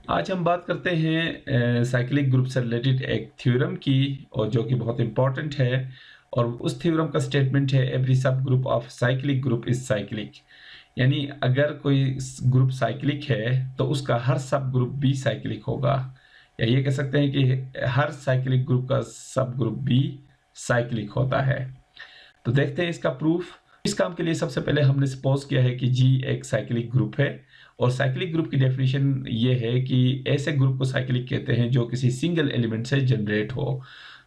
आज हम बात करते हैं साइक्लिक ग्रुप से रिलेटेड एक थ्योरम की, और जो कि बहुत इंपॉर्टेंट है। और उस थ्योरम का स्टेटमेंट है एवरी सब group of cyclic group is cyclic. यानी अगर कोई ग्रुप साइक्लिक है तो उसका हर सब ग्रुप भी साइक्लिक होगा, या ये कह सकते हैं कि हर साइक्लिक ग्रुप का सब ग्रुप भी साइक्लिक होता है। तो देखते हैं इसका प्रूफ। इस काम के लिए सबसे पहले हमने सपोज किया है कि जी एक साइक्लिक ग्रुप है, और साइक्लिक ग्रुप की डेफिनेशन ये है कि ऐसे ग्रुप को साइक्लिक कहते हैं जो किसी सिंगल एलिमेंट से जनरेट हो।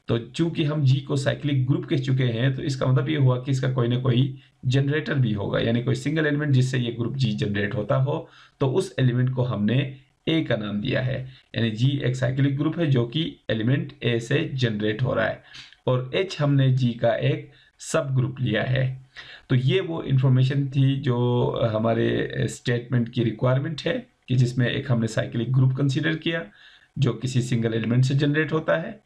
तो चूंकि हम जी को साइक्लिक ग्रुप कह चुके हैं, तो इसका मतलब ये हुआ कि इसका कोई ना कोई जनरेटर भी होगा, यानी कोई सिंगल एलिमेंट जिससे ये ग्रुप जी जनरेट होता हो, तो उस एलिमेंट को हमने ए का नाम दिया है। यानी जी एक साइक्लिक ग्रुप है जो कि एलिमेंट ए से जनरेट हो रहा है, और एच हमने जी का एक सब ग्रुप लिया है। तो ये वो इंफॉर्मेशन थी जो हमारे स्टेटमेंट की रिक्वायरमेंट है, कि जिसमें एक हमने साइक्लिक ग्रुप कंसीडर किया जो किसी सिंगल एलिमेंट से जनरेट होता है,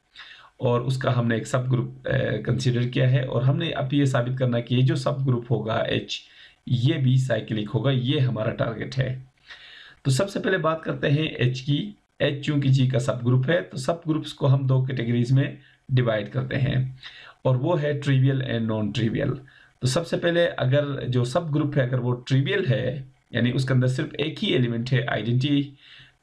और उसका हमने एक सब ग्रुप कंसीडर किया है। और हमने अब ये साबित करना कि ये जो सब ग्रुप होगा एच, ये भी साइक्लिक होगा। ये हमारा टारगेट है। तो सबसे पहले बात करते हैं एच की। एच चूंकि जी का सब ग्रुप है, तो सब ग्रुप्स को हम दो कैटेगरीज में डिवाइड करते हैं, और वो है ट्रिवियल एंड नॉन ट्रिवियल। तो सबसे पहले अगर जो सब ग्रुप है अगर वो ट्रिवियल है, यानी उसके अंदर सिर्फ एक ही एलिमेंट है आइडेंटिटी,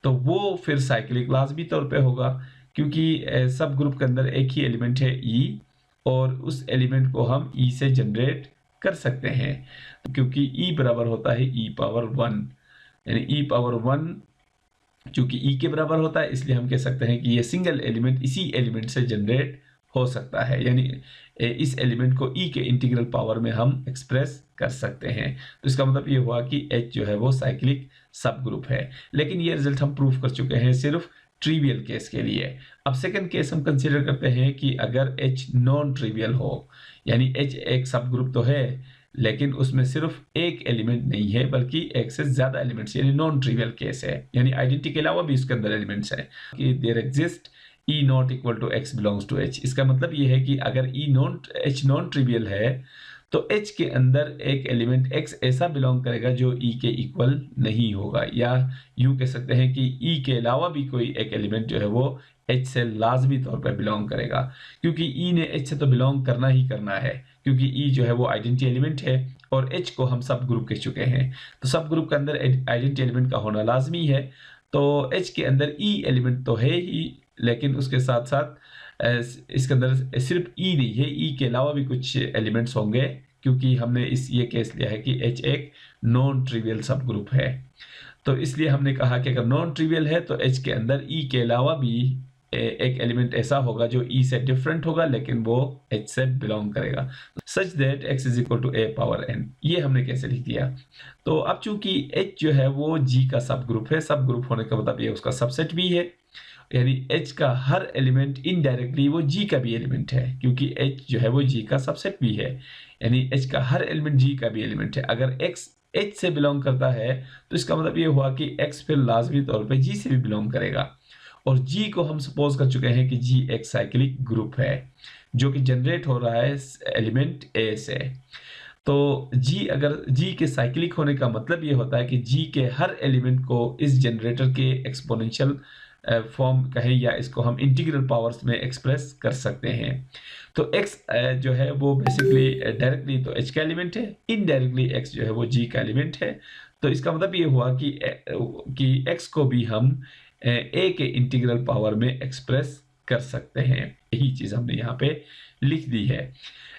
तो वो फिर साइक्लिक लाजमी तौर पे होगा, क्योंकि सब ग्रुप के अंदर एक ही एलिमेंट है ई, और उस एलिमेंट को हम ई से जनरेट कर सकते हैं, क्योंकि ई बराबर होता है ई पावर 1। यानी ई पावर 1 चूंकि ई के बराबर होता है, इसलिए हम कह सकते हैं कि ये सिंगल एलिमेंट इसी एलिमेंट से जनरेट हो सकता है। यानी इस एलिमेंट को ई के इंटीग्रल पावर में हम एक्सप्रेस कर सकते हैं। तो इसका मतलब ये हुआ कि एच जो है वो साइक्लिक सब ग्रुप है। लेकिन ये रिजल्ट हम प्रूफ कर चुके हैं सिर्फ ट्रिवियल केस के लिए। अब सेकंड केस हम कंसीडर करते हैं कि अगर एच नॉन ट्रिवियल हो, यानी एच एक सब ग्रुप तो है, लेकिन उसमें सिर्फ एक एलिमेंट नहीं है बल्कि एक से ज्यादा एलिमेंट्स, यानी नॉन ट्रिवियल केस है। यानी आइडेंटिटी के अलावा भी उसके अंदर एलिमेंट्स हैं, कि there exist E not equal to X belongs to H. इसका मतलब ये है कि अगर E non H non trivial है, तो एच के अंदर एक एलिमेंट एक्स ऐसा बिलोंग करेगा जो ई के इक्वल नहीं होगा, या यूं कह सकते हैं कि ई के अलावा भी कोई एक एलिमेंट जो है वो एच से लाजमी तौर पर बिलोंग करेगा, क्योंकि ई ने एच से तो बिलोंग करना ही करना है, क्योंकि ई जो है वो आइडेंटिटी एलिमेंट है, और एच को हम सब ग्रुप कह चुके हैं। तो सब ग्रुप के अंदर आइडेंटिटी एलिमेंट का होना लाजमी है। तो एच के अंदर ई एलिमेंट तो है ही, लेकिन उसके साथ साथ इसके अंदर सिर्फ ई नहीं है, ई के अलावा भी कुछ एलिमेंट्स होंगे, क्योंकि हमने ये केस लिया है कि एच एक नॉन ट्रिवियल सब ग्रुप है। तो इसलिए हमने कहा कि अगर नॉन ट्रिवियल है तो एच के अंदर ई के अलावा भी एक एलिमेंट ऐसा होगा जो ई से डिफरेंट होगा, लेकिन वो एच से बिलोंग करेगा, such that X is equal to A power N. ये हमने कैसे लिख दिया? तो अब चूंकि एच जो है वो जी का सब ग्रुप है, सब ग्रुप होने का मतलब ये उसका सबसेट भी है, यानी एच का हर एलिमेंट इनडायरेक्टली वो जी का भी एलिमेंट है, क्योंकि एच जो है वो जी का सबसेट भी है। यानी एच का हर एलिमेंट जी का भी एलिमेंट है। अगर एक्स एच से बिलोंग करता है, तो इसका मतलब ये हुआ कि एक्स फिर लाजमी तौर पे जी से भी बिलोंग करेगा। और जी को हम सपोज कर चुके हैं कि जी एक साइक्लिक ग्रुप है जो कि जनरेट हो रहा है एलिमेंट ए से। तो जी, अगर जी के साइक्लिक होने का मतलब ये होता है कि जी के हर एलिमेंट को इस जनरेटर के एक्सपोनेंशियल फॉर्म कहें, या इसको हम इंटीग्रल पावर्स में एक्सप्रेस कर सकते हैं। तो x जो है वो बेसिकली डायरेक्टली तो h का एलिमेंट है, इनडायरेक्टली x जो है वो g का एलिमेंट है। तो इसका मतलब ये हुआ कि x को भी हम a के इंटीग्रल पावर में एक्सप्रेस कर सकते हैं। यही चीज़ हमने यहाँ पे लिख दी है।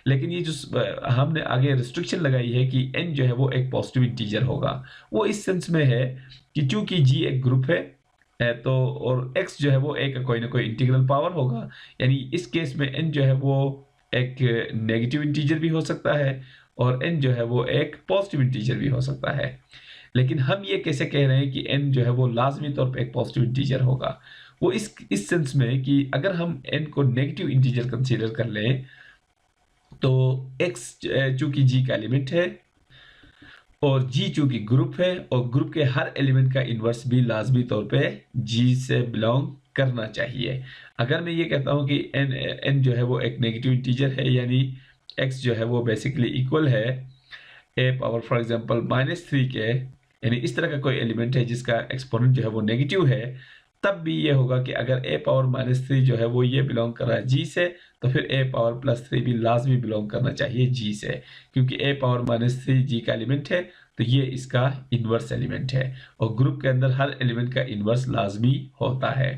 लेकिन ये जो हमने आगे रिस्ट्रिक्शन लगाई है कि n जो है वो एक पॉजिटिव इंटीजर होगा, वो इस सेंस में है कि चूंकि g एक ग्रुप है, तो और x जो है वो एक कोई ना कोई इंटीग्रल पावर होगा। यानी इस केस में n जो है वो एक नेगेटिव इंटीजर भी हो सकता है, और n जो है वो एक पॉजिटिव इंटीजर भी हो सकता है। लेकिन हम ये कैसे कह रहे हैं कि n जो है वो लाजमी तौर पे एक पॉजिटिव इंटीजर होगा? वो इस सेंस में कि अगर हम n को नेगेटिव इंटीजर कंसीडर कर लें, तो x चूंकि g का एलिमेंट है, और जी चूंकि ग्रुप है, और ग्रुप के हर एलिमेंट का इन्वर्स भी लाजमी तौर पे जी से बिलोंग करना चाहिए। अगर मैं ये कहता हूँ कि n जो है वो एक नेगेटिव इंटीजर है, यानी x जो है वो बेसिकली इक्वल है a पावर फॉर एग्जांपल -3 के, यानी इस तरह का कोई एलिमेंट है जिसका एक्सपोनेंट जो है वो नेगेटिव है, तब भी ये होगा कि अगर a पावर -3 जो है वो ये बिलोंग कर रहा है g से, तो फिर a पावर +3 भी लाजमी बिलोंग करना चाहिए g से, क्योंकि a पावर -3 g का एलिमेंट है, तो ये इसका इन्वर्स एलिमेंट है और ग्रुप के अंदर हर एलिमेंट का इन्वर्स लाजमी होता है।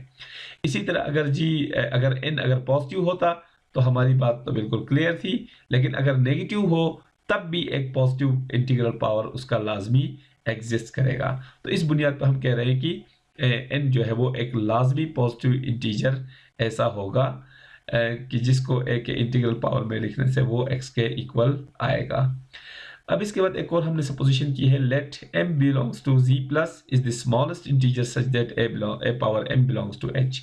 इसी तरह अगर n अगर पॉजिटिव होता तो हमारी बात तो बिल्कुल क्लियर थी, लेकिन अगर नेगेटिव हो तब भी एक पॉजिटिव इंटीग्रल पावर उसका लाजमी एग्जिस्ट करेगा। तो इस बुनियाद पर हम कह रहे हैं कि n जो है वो एक लाजमी पॉजिटिव इंटीजर ऐसा होगा कि जिसको a के इंटीग्रल पावर में लिखने से वो x के इक्वल आएगा। अब इसके बाद एक और हमने सपोजिशन की है, let m belongs to z plus is the smallest integer such that a power m belongs to h।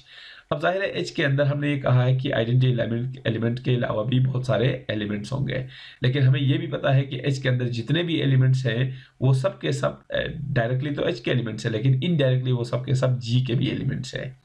अब जाहिर है h के अंदर हमने ये कहा है कि आइडेंटिटी एलिमेंट के अलावा भी बहुत सारे एलिमेंट्स होंगे, लेकिन हमें ये भी पता है कि h के अंदर जितने भी एलिमेंट्स हैं वो सब के सब डायरेक्टली तो h के एलिमेंट्स हैं, लेकिन इनडायरेक्टली वो सब के सब g के भी एलिमेंट्स हैं।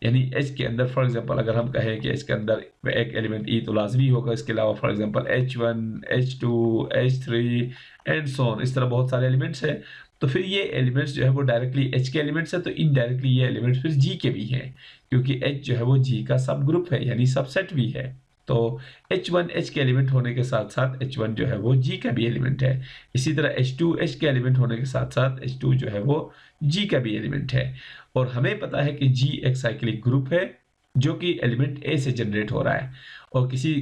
यानी h के अंदर फॉर एग्जांपल अगर हम कहें कि h के अंदर एक एलिमेंट e तो लाजमी होगा, इसके अलावा for example h1, h2, h3 and so on, इस तरह बहुत सारे एलिमेंट्स हैं। तो फिर ये एलिमेंट्स जो है वो डायरेक्टली h के एलिमेंट्स हैं, तो इनडायरेक्टली ये एलिमेंट्स फिर g के भी हैं, क्योंकि h जो है वो g का सब ग्रुप है यानी सबसेट भी है। तो h1 h के एलिमेंट होने के साथ साथ h1 जो है वो g का भी एलिमेंट है। इसी तरह h2 h के एलिमेंट होने के साथ साथ h2 जो है वो g का भी एलिमेंट है। और हमें पता है कि g एक साइक्लिक ग्रुप है जो कि एलिमेंट a से जनरेट हो रहा है, और किसी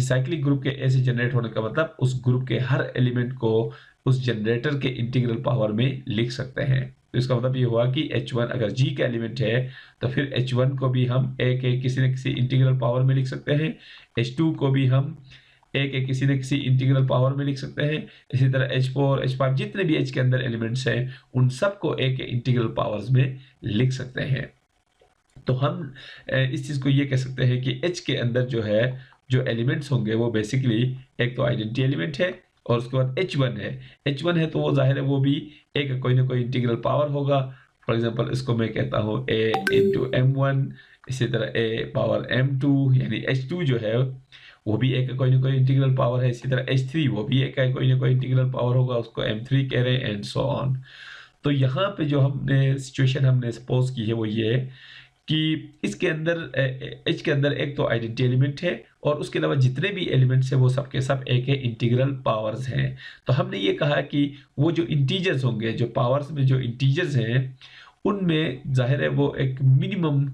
साइक्लिक ग्रुप के a से जनरेट होने का मतलब उस ग्रुप के हर एलिमेंट को उस जनरेटर के इंटीग्रल पावर में लिख सकते हैं। तो इसका मतलब ये हुआ कि h1 अगर g का एलिमेंट है तो फिर h1 को भी हम a के किसी न किसी इंटीग्रल पावर में लिख सकते हैं, h2 को भी हम a के किसी न किसी इंटीग्रल पावर में लिख सकते हैं। इसी तरह h4 h5 जितने भी h के अंदर एलिमेंट्स हैं उन सबको a के इंटीग्रल पावर्स में लिख सकते हैं। तो हम इस चीज़ को ये कह सकते हैं कि h के अंदर जो एलिमेंट्स होंगे वो बेसिकली एक तो आइडेंटिटी एलिमेंट है और उसके बाद h1 है तो वो जाहिर है वो भी a का कोई ना कोई इंटीग्रल पावर होगा। फॉर एग्जांपल इसको मैं कहता हूँ a इंटू m1, इसी तरह a पावर m2 यानी h2 जो है वो भी a का कोई ना कोई इंटीग्रल पावर है। इसी तरह h3 वो भी a का कोई ना कोई इंटीग्रल पावर होगा, उसको m3 कह रहे हैं एंड सो ऑन। तो यहाँ पे जो हमने सिचुएशन हमने सपोज की है वो ये कि इसके अंदर h के अंदर एक तो आइडेंटिटी एलिमेंट है और उसके अलावा जितने भी एलिमेंट्स हैं वो सब के सब a के इंटीग्रल पावर्स हैं। तो हमने ये कहा कि वो जो इंटीजर्स होंगे, जो पावर्स में जो इंटीजर्स हैं उनमें जाहिर है वो एक मिनिमम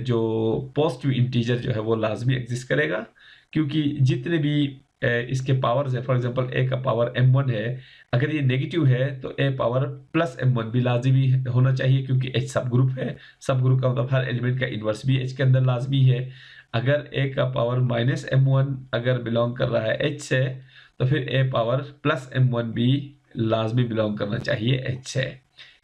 जो पॉजिटिव इंटीजर जो है वो लाजमी एग्जिस्ट करेगा, क्योंकि जितने भी इसके पावर्स है, फॉर एग्जांपल a का पावर m1 है, अगर ये नेगेटिव है तो a पावर प्लस m1 भी लाजमी होना चाहिए, क्योंकि h सब ग्रुप है। सब ग्रुप का मतलब हर एलिमेंट का इन्वर्स भी h के अंदर लाजमी है। अगर a का पावर माइनस m1 अगर बिलोंग कर रहा है h से, तो फिर a पावर प्लस m1 भी लाजमी बिलोंग करना चाहिए h से,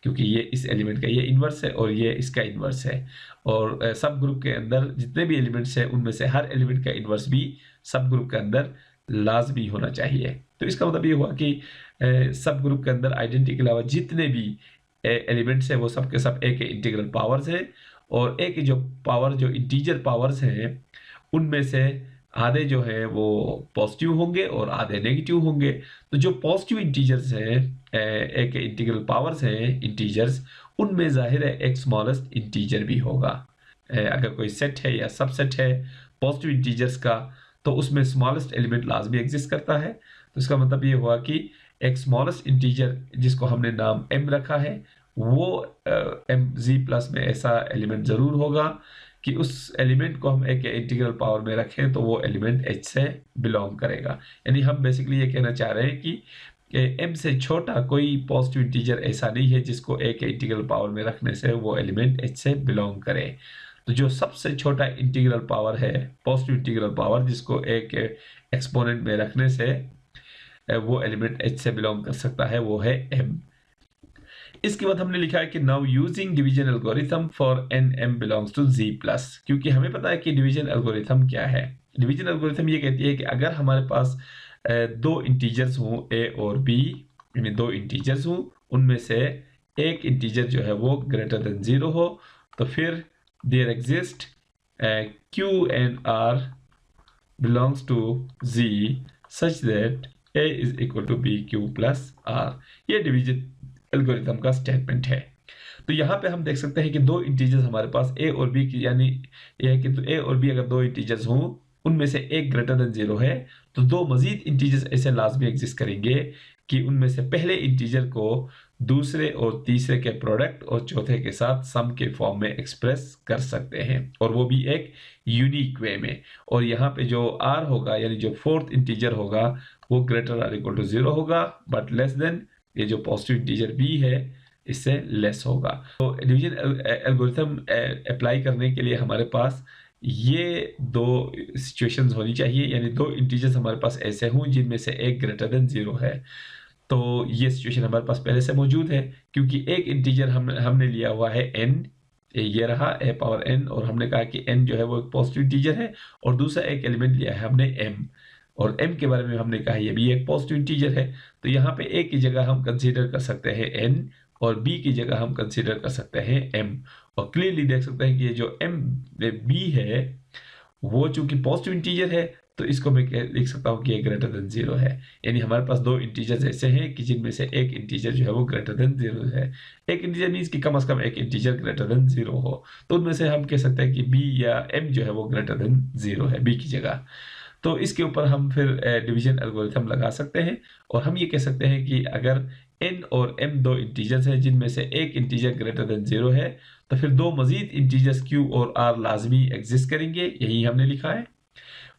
क्योंकि ये इस एलिमेंट का ये इन्वर्स है और ये इसका इन्वर्स है। और सब ग्रुप के अंदर जितने भी एलिमेंट्स हैं उनमें से हर एलिमेंट का इन्वर्स भी सब ग्रुप के अंदर लाजमी होना चाहिए। तो इसका मतलब ये हुआ कि सब ग्रुप के अंदर आइडेंटिटी के अलावा जितने भी एलिमेंट्स हैं वो सब के सब a के इंटीग्रल पावर्स हैं, और a के जो इंटीजर पावर्स हैं उनमें से आधे जो है वो पॉजिटिव होंगे और आधे नेगेटिव होंगे। तो जो पॉजिटिव इंटीजर्स हैं a के इंटीग्रल पावर्स हैं इंटीजर्स, उनमें जाहिर है एक स्मॉलेस्ट इंटीजर भी होगा। अगर कोई सेट है या सबसेट है पॉजिटिव इंटीजर्स का तो उसमें स्मॉलेस्ट एलिमेंट लाजमी एग्जिस्ट करता है। तो इसका मतलब ये हुआ कि एक स्मॉलेस्ट इंटीजर जिसको हमने नाम m रखा है वो mz प्लस में ऐसा एलिमेंट ज़रूर होगा कि उस एलिमेंट को हम एक इंटीग्रल पावर में रखें तो वो एलिमेंट h से बिलोंग करेगा। यानी हम बेसिकली ये कहना चाह रहे हैं कि m से छोटा कोई पॉजिटिव इंटीजर ऐसा नहीं है जिसको एक इंटीग्रल पावर में रखने से वो एलिमेंट h से बिलोंग करे। तो जो सबसे छोटा इंटीग्रल पावर है पॉजिटिव इंटीग्रल पावर जिसको एक एक्सपोनेंट में रखने से वो एलिमेंट h से बिलोंग कर सकता है वो है m। इसके बाद हमने लिखा है कि now using division algorithm for n m belongs to z plus, क्योंकि हमें पता है कि डिवीजन एल्गोरिथम क्या है। डिवीजन एल्गोरिथम ये कहती है कि अगर हमारे पास दो इंटीजर्स हों a और b, यानी दो इंटीजर्स हों उनमें से एक इंटीजर जो है वो ग्रेटर देन 0 हो, तो फिर there exist q and r belongs to z such that a is equal to bq plus r। ये डिवीजन एल्गोरिथम का स्टेटमेंट है। तो तो यहाँ पे हम देख सकते हैं कि दो इंटीजर्स हमारे पास a और b की, यानी ये है कि तो a और b अगर दो इंटीजर्स हों, उनमें से एक ग्रेटर देन 0 है, तो दो मजीद इंटीजर्स ऐसे लाजमी एग्जिस्ट करेंगे कि उनमें से पहले इंटीजर को दूसरे और तीसरे के प्रोडक्ट और चौथे के साथ सम के फॉर्म में एक्सप्रेस कर सकते हैं, और वो भी एक यूनिक वे में। और यहाँ पे जो r होगा, यानी जो फोर्थ इंटीजर होगा, वो ग्रेटर आर इक्वल टू 0 होगा, बट लेस देन ये जो पॉजिटिव इंटीजर b है इससे लेस होगा। तो डिवीजन एल्गोरिथम अप्लाई करने के लिए हमारे पास ये दो सिचुएशंस होनी चाहिए, यानी दो इंटीजर्स हमारे पास ऐसे हों जिनमें से एक ग्रेटर देन 0 है। तो ये सिचुएशन हमारे पास पहले से मौजूद है, क्योंकि एक इंटीजर हमने लिया हुआ है n, ये रहा a पावर n, और हमने कहा कि n जो है वो एक पॉजिटिव इंटीजर है, और दूसरा एक एलिमेंट लिया है हमने m, और m के बारे में हमने कहा ये भी एक पॉजिटिव इंटीजर है। तो यहाँ पे a की जगह हम कंसीडर कर सकते हैं n, और b की जगह हम कंसीडर कर सकते हैं m। और क्लियरली देख सकते हैं कि ये जो b है वो चूंकि पॉजिटिव इंटीजर है, तो इसको मैं लिख सकता हूँ कि ये ग्रेटर देन 0 है। यानी हमारे पास दो इंटीजर्स ऐसे हैं कि जिनमें से एक इंटीजर जो है वो ग्रेटर देन 0 है। एक इंटीजर मीन्स कि कम से कम एक इंटीजर ग्रेटर देन 0 हो, तो उनमें से हम कह सकते हैं कि b या m जो है वो ग्रेटर देन 0 है b की जगह। तो इसके ऊपर हम फिर डिवीजन एल्गोरिथम लगा सकते हैं, और हम ये कह सकते हैं कि अगर n और m दो इंटीजर्स हैं जिनमें से एक इंटीजर ग्रेटर देन 0 है, तो फिर दो मजीद इंटीजर्स q और r लाजमी एग्जिस्ट करेंगे। यही हमने लिखा है,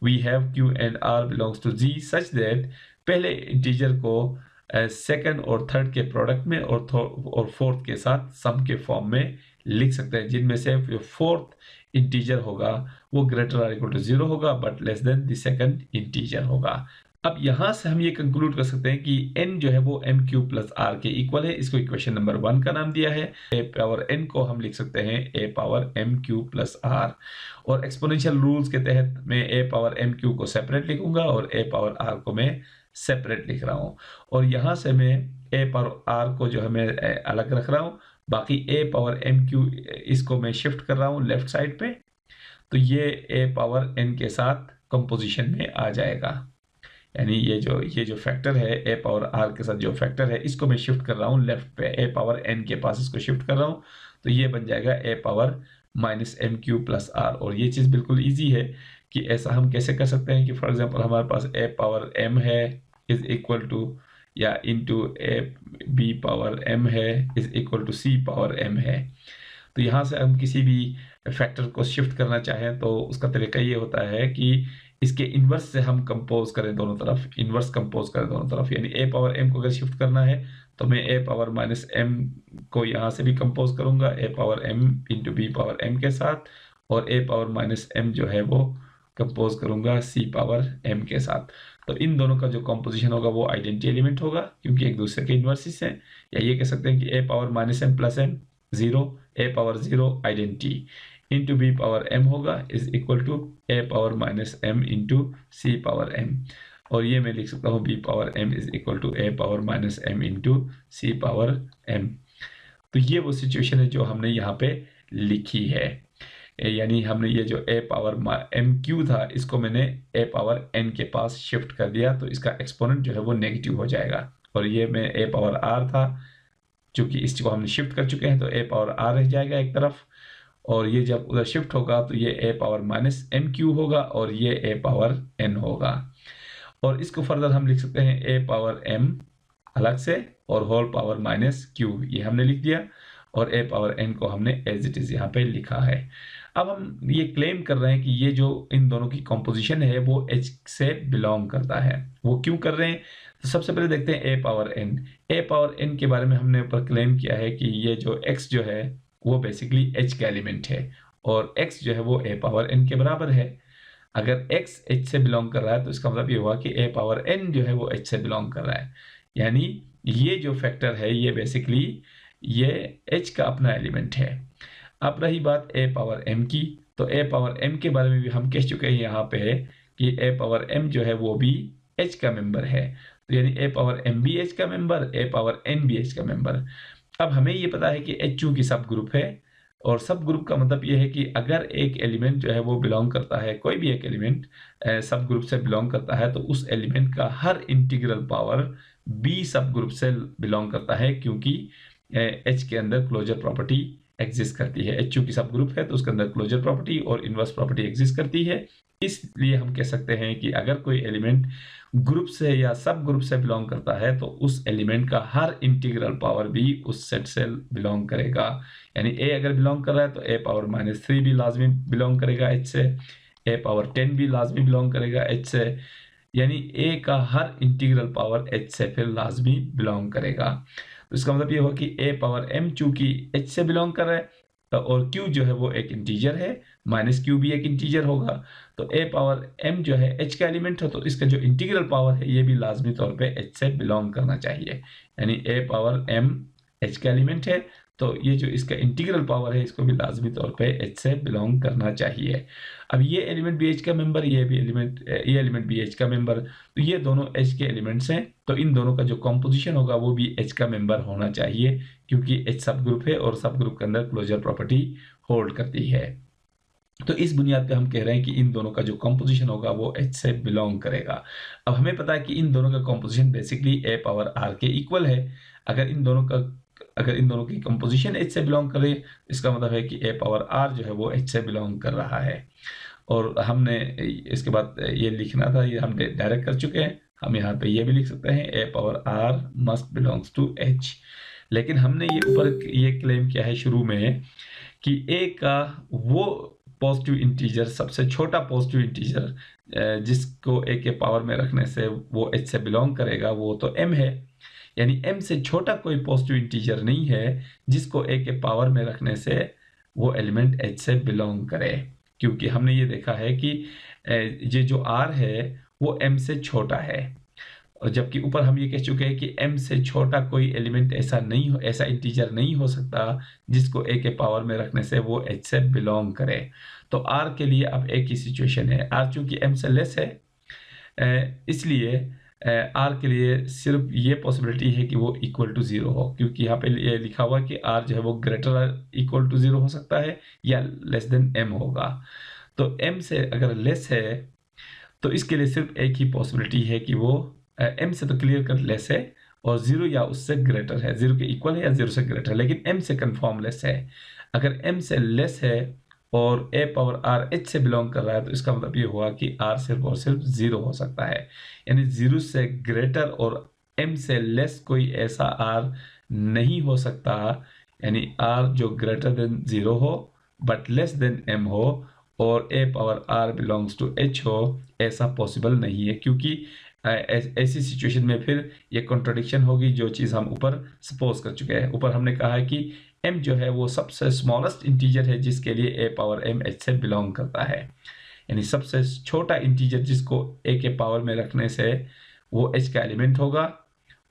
we have q and r belongs to g such that पहले इंटीजर को सेकंड और थर्ड के प्रोडक्ट में और फोर्थ के साथ सम के फॉर्म में लिख सकते हैं, जिनमें से जो फोर्थ इंटीजर होगा वो ग्रेटर आर इक्वल टू 0 होगा, but less than the second integer होगा। अब यहां से हम ये कंक्लूड कर सकते हैं कि n जो है वो m³ प्लस r के इक्वल है। इसको इक्वेशन नंबर 1 का नाम दिया है। a पावर n को हम लिख सकते हैं a power m³ plus r, और एक्सपोनेंशियल रूल्स के तहत मैं a पावर m³ को सेपरेट लिखूंगा और a पावर r को मैं सेपरेट लिख रहा हूँ, और यहाँ से मैं a पावर r को जो है मैं अलग रख रहा हूँ, बाकी a पावर m³ इसको मैं शिफ्ट कर रहा हूँ लेफ्ट साइड पे, तो ये a पावर n के साथ कंपोजिशन में आ जाएगा। यानी ये जो फैक्टर है a पावर r के साथ जो फैक्टर है, इसको मैं शिफ्ट कर रहा हूँ लेफ्ट पे, a पावर n के पास इसको शिफ्ट कर रहा हूँ, तो ये बन जाएगा a power minus m³ plus r। और ये चीज़ बिल्कुल इजी है कि ऐसा हम कैसे कर सकते हैं कि फॉर एग्जांपल हमारे पास a पावर m है इज इक्वल टू या into a b power m है is equal to c power m है। तो यहाँ से हम किसी भी फैक्टर को शिफ्ट करना चाहें तो उसका तरीका ये होता है कि इसके इन्वर्स से हम कंपोज करें दोनों तरफ, इन्वर्स कंपोज करें दोनों तरफ। यानी a पावर m को अगर शिफ्ट करना है तो मैं a पावर माइनस m को यहाँ से भी कंपोज करूंगा a power m into b power m के साथ, और a पावर माइनस m जो है वो कंपोज करूंगा c पावर m के साथ। तो इन दोनों का जो कंपोजिशन होगा वो आइडेंटिटी एलिमेंट होगा, क्योंकि एक दूसरे के इन्वर्सिस हैं। या ये कह सकते हैं कि a power minus m plus m 0, a power 0 identity into b power m होगा is equal to a power minus m into c power m, और ये मैं लिख सकता हूँ b power m is equal to a power minus m into c power m। तो ये वो सिचुएशन है जो हमने यहाँ पे लिखी है। यानी हमने ये जो a पावर m³ था इसको मैंने a पावर n के पास शिफ्ट कर दिया, तो इसका एक्सपोनेंट जो है वो नेगेटिव हो जाएगा। और ये में a पावर r था, चूंकि इसको हमने शिफ्ट कर चुके हैं तो a पावर r रह जाएगा एक तरफ, और ये जब उधर शिफ्ट होगा तो ये a पावर माइनस m³ होगा और ये a पावर n होगा। और इसको फर्दर हम लिख सकते हैं a पावर m अलग से और होल पावर माइनस q, ये हमने लिख दिया, और a पावर n को हमने एज इट इज यहाँ पे लिखा है। अब हम ये क्लेम कर रहे हैं कि ये जो इन दोनों की कॉम्पोजिशन है वो h से बिलोंग करता है। वो क्यों कर रहे हैं? तो सबसे पहले देखते हैं a power n। a power n के बारे में हमने ऊपर क्लेम किया है कि ये जो x जो है वो बेसिकली h का एलिमेंट है, और x जो है वो a पावर n के बराबर है। अगर x h से बिलोंग कर रहा है तो इसका मतलब ये हुआ कि a पावर n जो है वो h से बिलोंग कर रहा है। यानी ये जो फैक्टर है ये बेसिकली ये h का अपना एलिमेंट है। अब रही बात a पावर m की, तो a पावर m के बारे में भी हम कह चुके हैं यहाँ पे कि a पावर m जो है वो भी h का मेंबर है। तो यानी a पावर m भी h का मेंबर, a पावर n भी h का मेंबर। अब हमें ये पता है कि h चूंकि सब ग्रुप है, और सब ग्रुप का मतलब ये है कि अगर एक एलिमेंट जो है वो बिलोंग करता है, कोई भी एक एलिमेंट सब ग्रुप से बिलोंग करता है, तो उस एलिमेंट का हर इंटीग्रल पावर b सब ग्रुप से बिलोंग करता है, क्योंकि एच के अंदर क्लोजर प्रॉपर्टी एग्जिस्ट करती है। एच चूंकि सब ग्रुप है तो उसके अंदर क्लोजर प्रॉपर्टी और इनवर्स प्रॉपर्टी एग्जिस्ट करती है। इसलिए हम कह सकते हैं कि अगर कोई एलिमेंट ग्रुप से या सब ग्रुप से बिलोंग करता है तो उस एलिमेंट का हर इंटीग्रल पावर भी उस सेट से बिलोंग करेगा। यानी ए अगर बिलोंग कर रहा है तो ए पावर -3 भी लाजमी बिलोंग करेगा एच से, ए पावर 10 भी लाजमी बिलोंग करेगा एच से, यानी ए का हर इंटीग्रल पावर एच से फिर लाजमी बिलोंग करेगा। तो इसका मतलब ये हुआ कि ए पावर m चूंकि h से बिलोंग कर रहा है और q जो है वो एक इंटीजर है, -q भी एक इंटीजर होगा, तो a पावर m जो है h का एलिमेंट है, तो इसका जो इंटीग्रल पावर है ये भी लाजमी तौर पे h से बिलोंग करना चाहिए। यानी a पावर m h का एलिमेंट है तो ये जो इसका इंटीग्रल पावर है इसको भी लाजमी तौर पे h से बिलोंग करना चाहिए। अब ये एलिमेंट भी h का मेंबर, ये एलिमेंट भी h का मेंबर, तो ये दोनों h के एलिमेंट्स हैं, तो इन दोनों का जो कॉम्पोजिशन होगा वो भी h का मेंबर होना चाहिए क्योंकि h सब ग्रुप है और सब ग्रुप के अंदर क्लोजर प्रॉपर्टी होल्ड करती है। तो इस बुनियाद पे हम कह रहे हैं कि इन दोनों का जो कॉम्पोजिशन होगा वो h से बिलोंग करेगा। अब हमें पता है कि इन दोनों का composition basically a power r के इक्वल है। अगर इन दोनों की कंपोजिशन h से बिलोंग करे इसका मतलब है कि a पावर r जो है वो h से बिलोंग कर रहा है। और हमने इसके बाद ये लिखना था, ये हम डायरेक्ट कर चुके हैं, हम यहाँ पे ये भी लिख सकते हैं a power r must belongs to h। लेकिन हमने ये ऊपर ये क्लेम किया है शुरू में कि a का वो पॉजिटिव इंटीजर, सबसे छोटा पॉजिटिव इंटीजर जिसको a के पावर में रखने से वो h से बिलोंग करेगा वो तो m है। यानी m से छोटा कोई पॉजिटिव इंटीजर नहीं है जिसको a के पावर में रखने से वो एलिमेंट h से बिलोंग करे, क्योंकि हमने ये देखा है कि ये जो r है वो m से छोटा है, और जबकि ऊपर हम ये कह चुके हैं कि m से छोटा कोई एलिमेंट ऐसा इंटीजर नहीं हो सकता जिसको a के पावर में रखने से वो h से बिलोंग करे। तो r के लिए अब एक ही सिचुएशन है, r चूंकि m से लेस है इसलिए r के लिए सिर्फ ये पॉसिबिलिटी है कि वो इक्वल टू 0 हो, क्योंकि यहाँ पे ये लिखा हुआ कि r जो है वो ग्रेटर इक्वल टू 0 हो सकता है या लेस देन m होगा। तो m से अगर लेस है तो इसके लिए सिर्फ एक ही पॉसिबिलिटी है कि वो m से तो क्लियर कर लेस है और 0 या उससे ग्रेटर है, 0 के इक्वल है या 0 से ग्रेटर है, लेकिन m से कंफर्म लेस है। अगर m से लेस है और a पावर r h से बिलोंग कर रहा है तो इसका मतलब ये हुआ कि r सिर्फ और सिर्फ 0 हो सकता है। यानी 0 से ग्रेटर और m से लेस कोई ऐसा r नहीं हो सकता, यानी r जो ग्रेटर देन 0 हो बट लेस देन m हो और a power r belongs to h हो, ऐसा पॉसिबल नहीं है, क्योंकि ऐसी सिचुएशन में फिर ये कॉन्ट्रडिक्शन होगी जो चीज़ हम ऊपर सपोज कर चुके हैं। ऊपर हमने कहा है कि m जो है वो सबसे स्मॉलेस्ट इंटीजर है जिसके लिए a पावर m h से बिलोंग करता है, यानी सबसे छोटा इंटीजर जिसको a के पावर में रखने से वो h का एलिमेंट होगा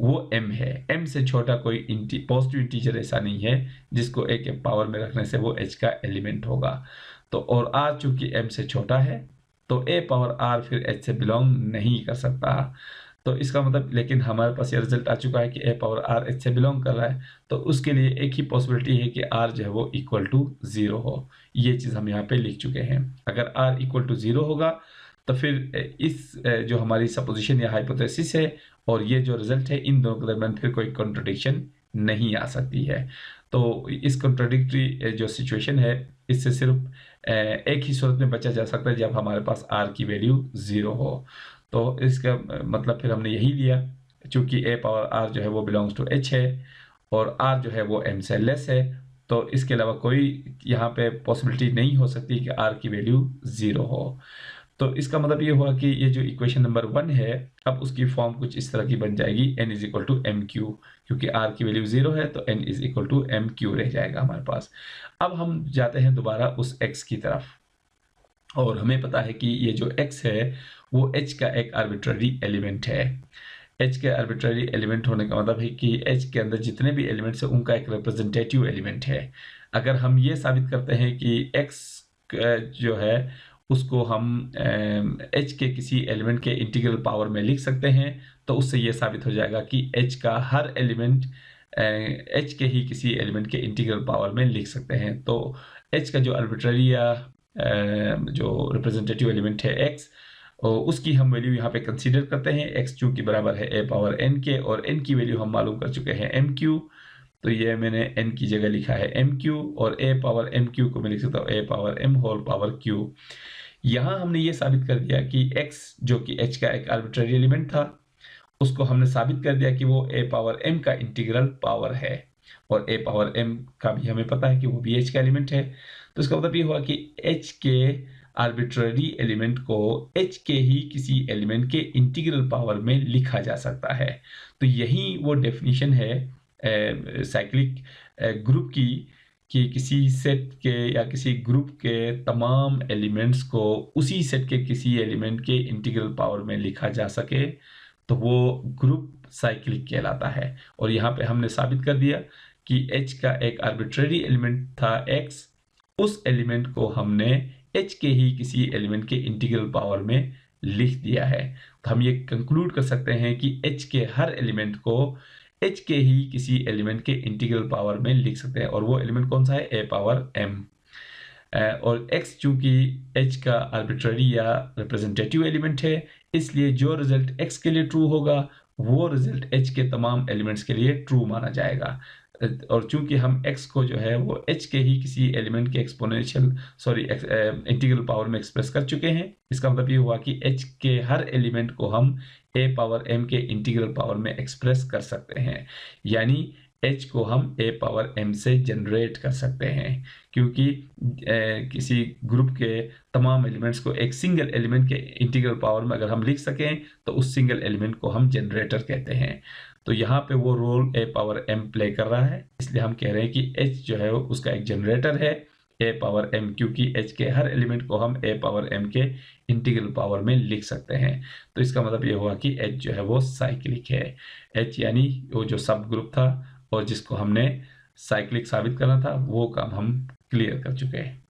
वो m है। m से छोटा कोई पॉजिटिव इंटीजर ऐसा नहीं है जिसको a के पावर में रखने से वो h का एलिमेंट होगा। तो और r चूंकि m से छोटा है तो a पावर r फिर h से बिलोंग नहीं कर सकता। तो इसका मतलब, लेकिन हमारे पास ये रिजल्ट आ चुका है कि a पावर r h से बिलोंग कर रहा है, तो उसके लिए एक ही पॉसिबिलिटी है कि r जो है वो इक्वल टू 0 हो। ये चीज़ हम यहाँ पे लिख चुके हैं। अगर r इक्वल टू 0 होगा तो फिर इस जो हमारी सपोजिशन या हाइपोथेसिस है और ये जो रिजल्ट है इन दोनों के दरमियान फिर कोई कॉन्ट्रडिक्शन नहीं आ सकती है। तो इस कॉन्ट्रडिक्टरी जो सिचुएशन है इससे सिर्फ एक ही सूरत में बचा जा सकता है जब हमारे पास r की वैल्यू 0 हो। तो इसका मतलब फिर हमने यही लिया, चूंकि a पावर r जो है वो बिलोंग्स टू h है और r जो है वो m से लेस है, तो इसके अलावा कोई यहाँ पे पॉसिबिलिटी नहीं हो सकती कि r की वैल्यू 0 हो। तो इसका मतलब ये हुआ कि ये जो इक्वेशन नंबर 1 है अब उसकी फॉर्म कुछ इस तरह की बन जाएगी, n is equal to M Q, क्योंकि r की वैल्यू 0 है तो n is equal to M Q रह जाएगा हमारे पास। अब हम जाते हैं दोबारा उस x की तरफ, और हमें पता है कि ये जो x है वो h का एक आर्बिट्ररी एलिमेंट है। h के आर्बिट्ररी एलिमेंट होने का मतलब है कि h के अंदर जितने भी एलिमेंट्स हैं उनका एक रिप्रेजेंटेटिव एलिमेंट है। अगर हम ये साबित करते हैं कि x जो है उसको हम h के किसी एलिमेंट के इंटीग्रल पावर में लिख सकते हैं, तो उससे ये साबित हो जाएगा कि h का हर एलिमेंट h के ही किसी एलिमेंट के इंटीग्रल पावर में लिख सकते हैं। तो h का जो आर्बिट्ररी या जो रिप्रेजेंटेटिव एलिमेंट है x, और उसकी हम वैल्यू यहाँ पे कंसीडर करते हैं। x चूंकि बराबर है a पावर n के, और n की वैल्यू हम मालूम कर चुके हैं m क्यू, तो ये मैंने n की जगह लिखा है mq, और a पावर mq को मैं लिख सकता हूँ a power m whole power q। यहाँ हमने ये साबित कर दिया कि x जो कि h का एक आर्बिट्ररी एलिमेंट था, उसको हमने साबित कर दिया कि वो a पावर m का इंटीग्रल पावर है, और a पावर m का भी हमें पता है कि वो भी h का एलिमेंट है। तो इसका मतलब ये हुआ कि h के आर्बिट्ररी एलिमेंट को h के ही किसी एलिमेंट के इंटीग्रल पावर में लिखा जा सकता है। तो यही वो डेफिनेशन है साइक्लिक ग्रुप की, कि किसी सेट के या किसी ग्रुप के तमाम एलिमेंट्स को उसी सेट के किसी एलिमेंट के इंटीग्रल पावर में लिखा जा सके, तो वो ग्रुप साइक्लिक कहलाता है। और यहाँ पे हमने साबित कर दिया कि H का एक आर्बिट्ररी एलिमेंट था X, उस एलिमेंट को हमने H के ही किसी एलिमेंट के इंटीग्रल पावर में लिख दिया है। तो हम ये कंक्लूड कर सकते हैं कि H के हर एलिमेंट को H के ही किसी एलिमेंट के इंटीग्रल पावर में लिख सकते हैं, और वो एलिमेंट कौन सा है, a पावर m। और x चूंकि h का आर्बिट्ररी या रिप्रेजेंटेटिव एलिमेंट है, इसलिए जो रिजल्ट x के लिए ट्रू होगा वो रिजल्ट h के तमाम एलिमेंट्स के लिए ट्रू माना जाएगा। और चूंकि हम x को जो है वो h के ही किसी एलिमेंट के इंटीग्रल पावर में एक्सप्रेस कर चुके हैं, इसका मतलब ये हुआ कि h के हर एलिमेंट को हम a पावर m के इंटीग्रल पावर में एक्सप्रेस कर सकते हैं, यानी h को हम a पावर m से जनरेट कर सकते हैं, क्योंकि किसी ग्रुप के तमाम एलिमेंट्स को एक सिंगल एलिमेंट के इंटीग्रल पावर में अगर हम लिख सकें तो उस सिंगल एलिमेंट को हम जनरेटर कहते हैं। तो यहाँ पे वो role a power m play कर रहा है, इसलिए हम कह रहे हैं कि h जो है वो उसका एक जनरेटर है a पावर m, क्योंकि h के हर एलिमेंट को हम a पावर m के इंटीग्रल पावर में लिख सकते हैं। तो इसका मतलब ये हुआ कि h जो है वो साइक्लिक है। h यानी वो जो सब ग्रुप था और जिसको हमने साइक्लिक साबित करना था, वो काम हम क्लियर कर चुके हैं।